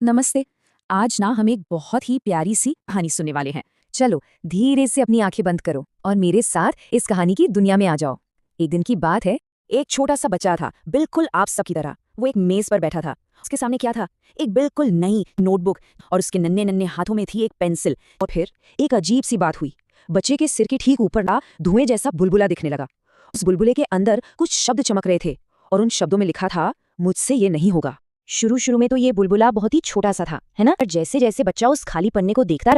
नमस्ते। आज ना हम एक बहुत ही प्यारी सी कहानी सुनने वाले हैं। चलो धीरे से अपनी आंखें बंद करो और मेरे साथ इस कहानी की दुनिया में आ जाओ। एक दिन की बात है। एक छोटा सा बच्चा था, बिल्कुल आप सबकी तरह। वो एक मेज पर बैठा था। उसके सामने क्या था? एक बिल्कुल नई नोटबुक, और उसके नन्हे नन्हे हाथों में थी एक पेंसिल। और फिर एक अजीब सी बात हुई। बच्चे के सिर के ठीक ऊपर ना धुएं जैसा बुलबुला दिखने लगा। उस बुलबुले के अंदर कुछ शब्द चमक रहे थे, और उन शब्दों में लिखा था, मुझसे ये नहीं होगा। शुरू शुरू में तो ये बुलबुला बहुत ही छोटा सा था, है ना? पर जैसे जैसे बच्चा उस खाली पन्ने को देखता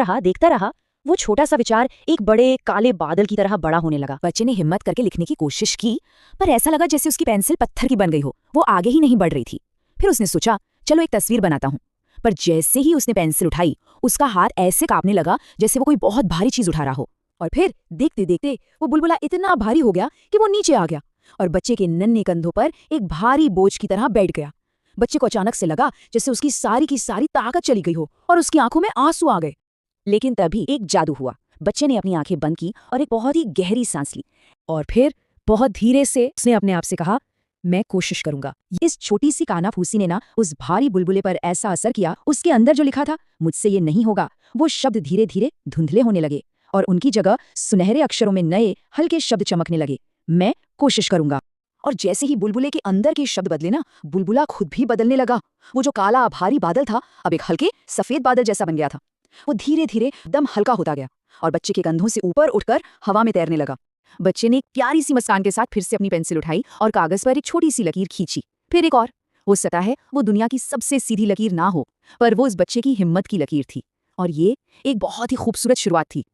रहा, वो छोटा सा विचार एक बड़े काले बादल की तरह बड़ा होने लगा। बच्चे ने हिम्मत करके लिखने की कोशिश की, पर ऐसा लगा जैसे उसकी पेंसिल पत्थर की बन गई हो। वो आगे ही नहीं बढ़ रही थी। फिर उसने सोचा, चलो एक तस्वीर बनाता हूँ। पर जैसे ही उसने पेंसिल उठाई, उसका हाथ ऐसे कांपने लगा जैसे वो कोई बहुत भारी चीज उठा रहा हो। और फिर देखते देखते वो बुलबुला इतना भारी हो गया कि वो नीचे आ गया और बच्चे के नन्हे कंधों पर एक भारी बोझ की तरह बैठ गया। बच्चे को अचानक से लगा जैसे उसकी सारी की सारी ताकत चली गई हो और उसकी आंखों में आंसू आ गए। लेकिन तभी एक जादू हुआ। बच्चे ने अपनी आंखें बंद की और एक बहुत ही गहरी सांस ली। और फिर बहुत धीरे से उसने अपने आप से कहा, मैं कोशिश करूंगा। इस छोटी सी कानाफूसी ने ना उस भारी बुलबुले पर ऐसा असर किया, उसके अंदर जो लिखा था, मुझसे ये नहीं होगा, वो शब्द धीरे धीरे धुंधले होने लगे और उनकी जगह सुनहरे अक्षरों में नए हल्के शब्द चमकने लगे। मैं कोशिश करूंगा। और जैसे ही बुलबुले के अंदर के शब्द बदले ना, बुलबुला खुद भी बदलने लगा। वो जो काला भारी बादल था, अब एक हल्के सफेद बादल जैसा बन गया था। वो धीरे धीरे एकदम हल्का होता गया और बच्चे के कंधों से ऊपर उठकर हवा में तैरने लगा। बच्चे ने एक प्यारी सी मुस्कान के साथ फिर से अपनी पेंसिल उठाई और कागज पर एक छोटी सी लकीर खींची। फिर एक और। हो सकता है वो दुनिया की सबसे सीधी लकीर ना हो, पर वो इस बच्चे की हिम्मत की लकीर थी। और ये एक बहुत ही खूबसूरत शुरुआत थी।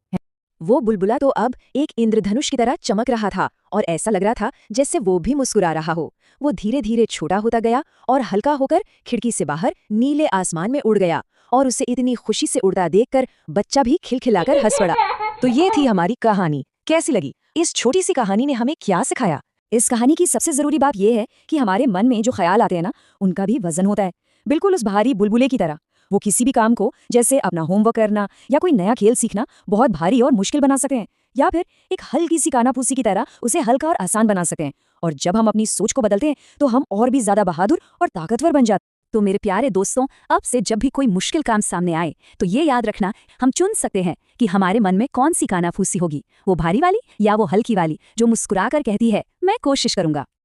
वो बुलबुला तो अब एक इंद्रधनुष की तरह चमक रहा था और ऐसा लग रहा था जैसे वो भी मुस्कुरा रहा हो। वो धीरे धीरे छोटा होता गया और हल्का होकर खिड़की से बाहर नीले आसमान में उड़ गया। और उसे इतनी खुशी से उड़ता देखकर बच्चा भी खिलखिलाकर हंस पड़ा। तो ये थी हमारी कहानी। कैसी लगी? इस छोटी सी कहानी ने हमें क्या सिखाया? इस कहानी की सबसे जरूरी बात यह है कि हमारे मन में जो ख्याल आते हैं ना, उनका भी वजन होता है, बिल्कुल उस भारी बुलबुले की तरह। वो किसी भी काम को, जैसे अपना होमवर्क करना या कोई नया खेल सीखना, बहुत भारी और मुश्किल बना सकते हैं, या फिर एक हल्की सी कानाफूसी की तरह उसे हल्का और आसान बना सकते हैं। और जब हम अपनी सोच को बदलते हैं तो हम और भी ज्यादा बहादुर और ताकतवर बन जाते हैं। तो मेरे प्यारे दोस्तों, अब से जब भी कोई मुश्किल काम सामने आए तो ये याद रखना, हम चुन सकते हैं कि हमारे मन में कौन सी कानाफूसी होगी, वो भारी वाली या वो हल्की वाली जो मुस्कुरा कर कहती है, मैं कोशिश करूंगा।